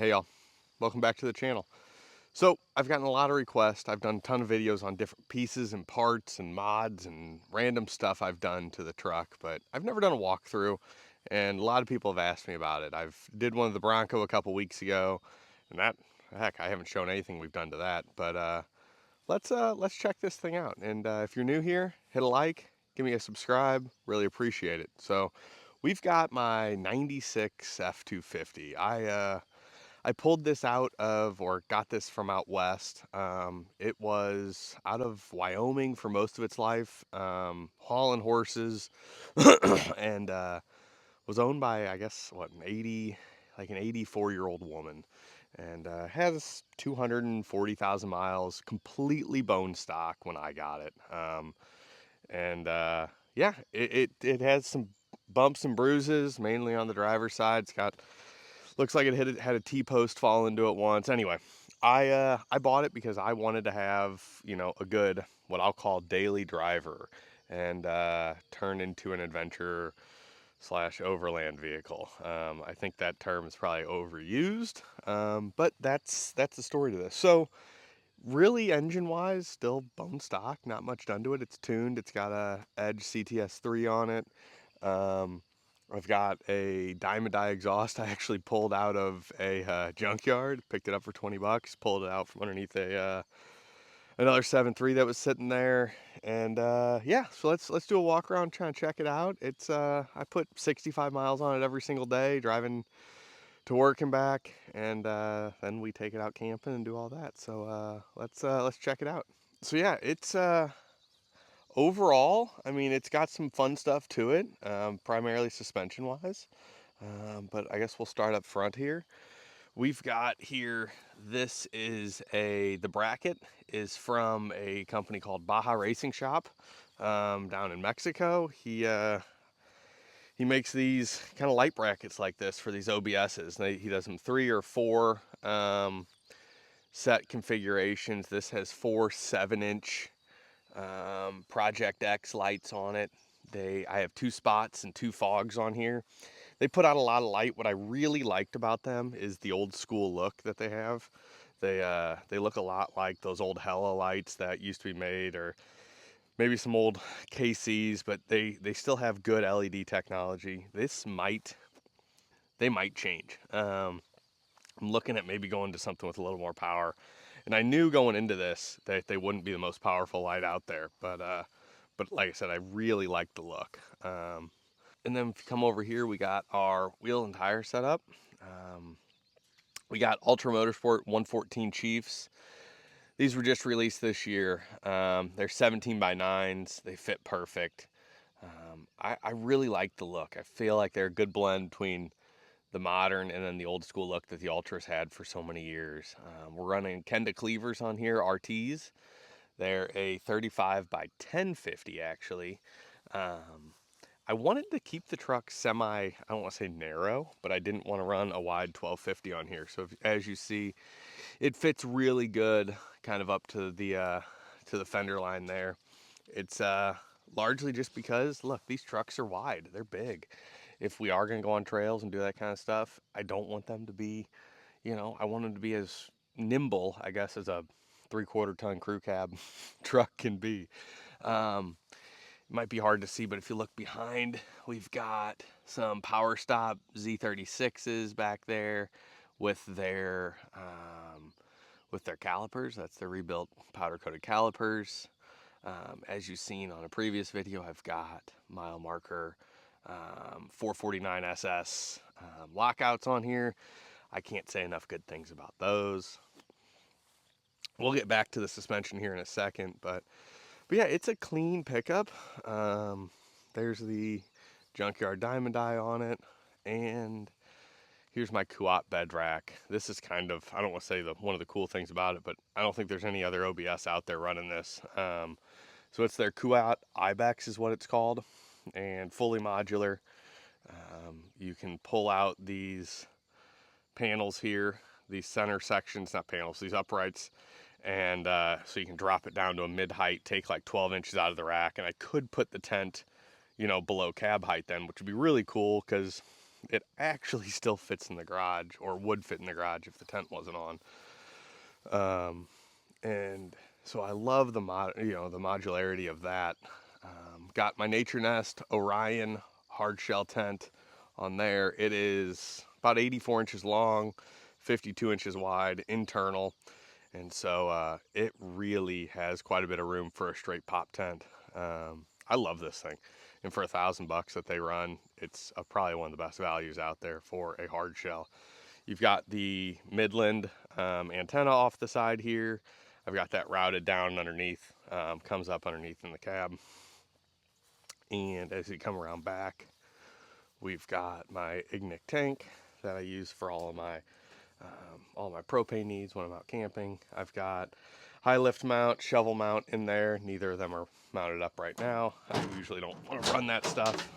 Hey y'all, welcome back to the channel. So I've gotten a lot of requests. I've done a ton of videos on different pieces and parts and mods and random stuff I've done to the truck, but I've never done a walkthrough, and a lot of people have asked me about it. I've did one of the Bronco a couple weeks ago, and heck, I haven't shown anything we've done to that. But let's check this thing out. And if you're new here, hit a like, give me a subscribe, really appreciate it. So we've got my '96 F-250. I pulled this out of, or got this from out west. It was out of Wyoming for most of its life, hauling horses, and was owned by, I guess, what, an 84-year-old woman, and has 240,000 miles, completely bone stock when I got it. And yeah, it has some bumps and bruises, mainly on the driver's side. It's got, looks like it had a T-post fall into it once. Anyway, I bought it because I wanted to have, you know, a good, what I'll call daily driver, and turn into an adventure slash overland vehicle. I think that term is probably overused, but that's the story to this. So really, engine wise, still bone stock, not much done to it. It's tuned. It's got a Edge CTS3 on it. Um, I've got a Diamond Eye exhaust I actually pulled out of a junkyard, picked it up for 20 bucks, pulled it out from underneath another 7.3 that was sitting there. And yeah, so let's do a walk around, try and check it out. It's I put 65 miles on it every single day, driving to work and back, and then we take it out camping and do all that. So let's check it out. So yeah, it's overall, I mean, it's got some fun stuff to it, primarily suspension wise. But I guess we'll start up front here. We've got here, this is the bracket is from a company called Baja Racing Shop, down in Mexico. He makes these kind of light brackets like this for these OBSs. He does them 3 or 4 set configurations. This has 4 7-inch Project X lights on it. I have 2 spots and 2 fogs on here. They put out a lot of light. What I really liked about them is the old school look that they have. They look a lot like those old Hella lights that used to be made, or maybe some old KCs, but they still have good LED technology. They might change. I'm looking at maybe going to something with a little more power, and I knew going into this that they wouldn't be the most powerful light out there, but like I said, I really like the look. And then if you come over here, we got our wheel and tire setup. We got Ultra Motorsport 114 Chiefs. These were just released this year. They're 17 by 9s. They fit perfect. I really like the look. I feel like they're a good blend between the modern and then the old school look that the Ultras had for so many years. We're running Kenda Klevers on here, RTs. They're a 35 by 1050 actually. I wanted to keep the truck I don't want to say narrow, but I didn't want to run a wide 1250 on here. So as you see, it fits really good kind of up to the fender line there. It's largely just because, look, these trucks are wide. They're big. If we are going to go on trails and do that kind of stuff, I don't want them to be, you know, I want them to be as nimble, I guess, as a 3/4 ton crew cab truck can be. It might be hard to see, but if you look behind, we've got some Powerstop Z36s back there with their calipers. That's their rebuilt powder coated calipers. As you've seen on a previous video, I've got mile marker 449 SS lockouts on here. I can't say enough good things about those. We'll get back to the suspension here in a second, but yeah, it's a clean pickup. There's the junkyard Diamond Eye on it, and here's my Kuat bed rack. This is kind of, I don't want to say one of the cool things about it, but I don't think there's any other OBS out there running this. So it's their Kuat Ibex is what it's called, and fully modular. You can pull out these panels here, these center sections, not panels, these uprights, and so you can drop it down to a mid-height, take like 12 inches out of the rack, and I could put the tent, you know, below cab height then, which would be really cool, because it actually still fits in the garage, or would fit in the garage if the tent wasn't on. And so I love the the modularity of that. Got my NaturNest Orion hard shell tent on there. It is about 84 inches long, 52 inches wide, internal. And so it really has quite a bit of room for a straight pop tent. I love this thing. And for $1,000 that they run, it's probably one of the best values out there for a hard shell. You've got the Midland antenna off the side here. I've got that routed down underneath, comes up underneath in the cab. And as you come around back, we've got my Ignic tank that I use for all my propane needs when I'm out camping. I've got high lift mount, shovel mount in there. Neither of them are mounted up right now. I usually don't want to run that stuff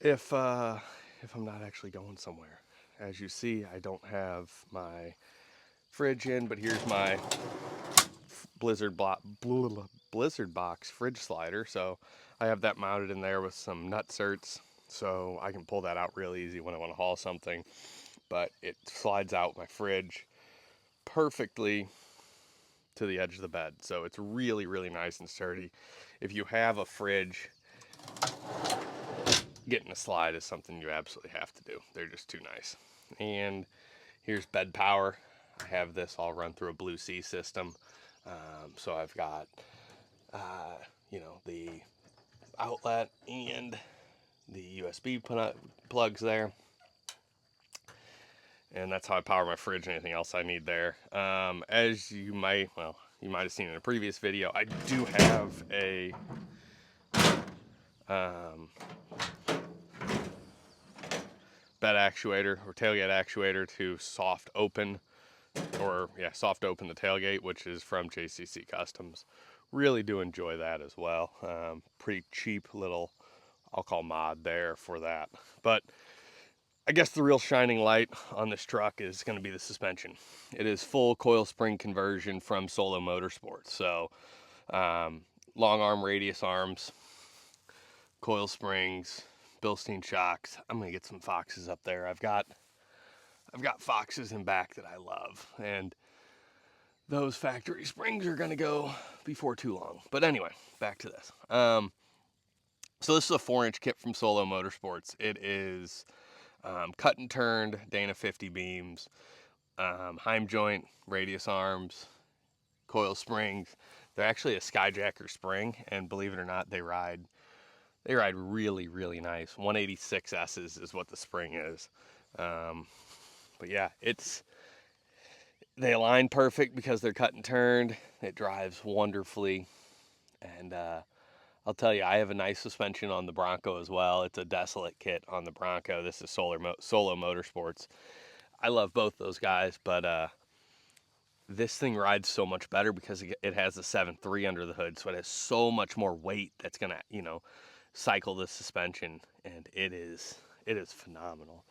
if I'm not actually going somewhere. As you see, I don't have my fridge in, but here's my Blizzard box fridge slider. So I have that mounted in there with some nut certs, so I can pull that out real easy when I want to haul something. But it slides out my fridge perfectly to the edge of the bed, so it's really, really nice and sturdy. If you have a fridge, getting a slide is something you absolutely have to do. They're just too nice. And here's bed power. I have this all run through a Blue Sea system. So I've got, the outlet and the USB plugs there. And that's how I power my fridge and anything else I need there. As you might have seen in a previous video, I do have a bed actuator or tailgate actuator to soft open the tailgate, which is from JCC Customs. Really do enjoy that as well. Pretty cheap little, I'll call mod there for that. But I guess the real shining light on this truck is going to be the suspension. It is full coil spring conversion from Solo Motorsports. So long arm, radius arms, coil springs, Bilstein shocks. I'm going to get some Foxes up there. I've got Foxes in back that I love, and those factory springs are going to go before too long. But anyway, back to this. So this is a 4-inch kit from Solo Motorsports. It is cut and turned Dana 50 beams, Heim joint, radius arms, coil springs. They're actually a Skyjacker spring, and believe it or not, they ride really, really nice. 186S's is what the spring is. But yeah, they align perfect because they're cut and turned. It drives wonderfully. And I'll tell you, I have a nice suspension on the Bronco as well. It's a Desolate kit on the Bronco. This is Solo Motorsports. I love both those guys, but this thing rides so much better because it has a 7.3 under the hood, so it has so much more weight that's gonna, cycle the suspension, and it is phenomenal.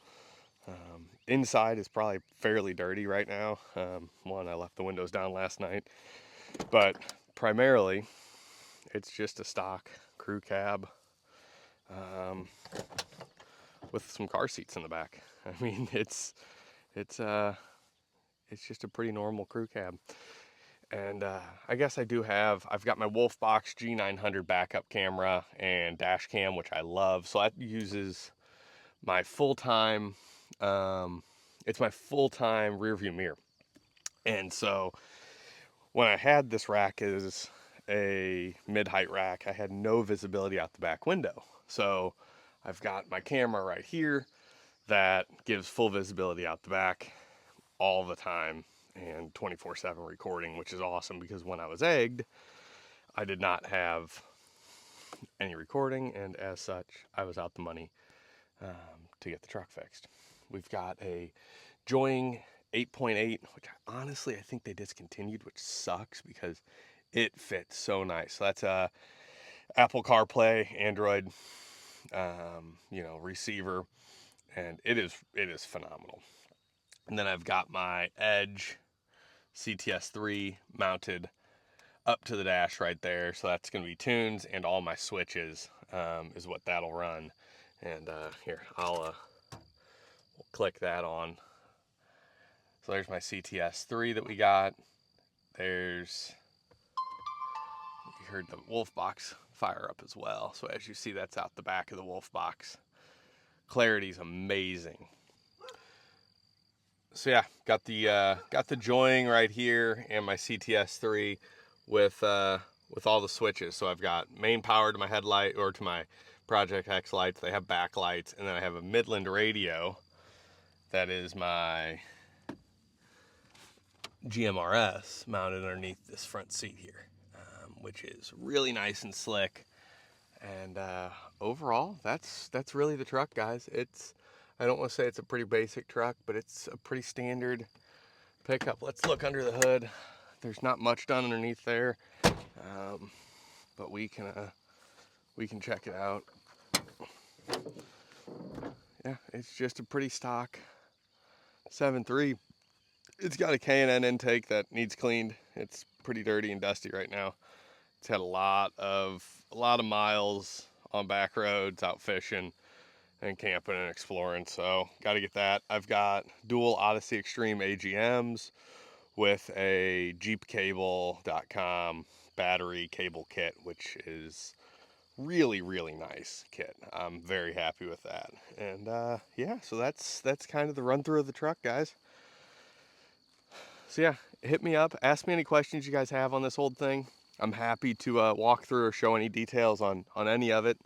Inside is probably fairly dirty right now. I left the windows down last night, but primarily it's just a stock crew cab with some car seats in the back. I mean, it's just a pretty normal crew cab. And I guess I've got my Wolfbox G900 backup camera and dash cam, which I love. So that uses my full-time, it's my full-time rear view mirror. And so when I had this rack as a mid-height rack, I had no visibility out the back window. So I've got my camera right here that gives full visibility out the back all the time and 24/7 recording, which is awesome because when I was egged, I did not have any recording, and as such, I was out the money to get the truck fixed. We've got a Joying 8.8, which honestly I think they discontinued, which sucks because it fits so nice. So that's a Apple CarPlay, Android, receiver, and it is phenomenal. And then I've got my Edge CTS3 mounted up to the dash right there. So that's going to be tunes, and all my switches is what that'll run. And here, we'll click that on. So there's my CTS3 that we got. There's, you heard the wolf box fire up as well. So as you see, that's out the back of the wolf box. Clarity's amazing. So yeah, got the joining right here and my CTS3 with all the switches. So I've got main power to my headlight, or to my Project X lights. They have backlights, and then I have a Midland radio. That is my GMRS mounted underneath this front seat here, which is really nice and slick. And overall, that's really the truck, guys. I don't want to say it's a pretty basic truck, but it's a pretty standard pickup. Let's look under the hood. There's not much done underneath there, but we can check it out. Yeah, it's just a pretty stock 7.3. It's got a K&N intake that needs cleaned. It's pretty dirty and dusty right now. It's had a lot of miles on back roads, out fishing and camping and exploring, so got to get that. I've got dual Odyssey Extreme AGMs with a jeepcable.com battery cable kit, which is really, really nice kit. I'm very happy with that. And yeah, so that's kind of the run through of the truck, guys. So yeah, hit me up, ask me any questions you guys have on this old thing. I'm happy to walk through or show any details on any of it.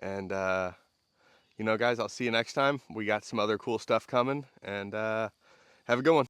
And you know, guys, I'll see you next time. We got some other cool stuff coming, and have a good one.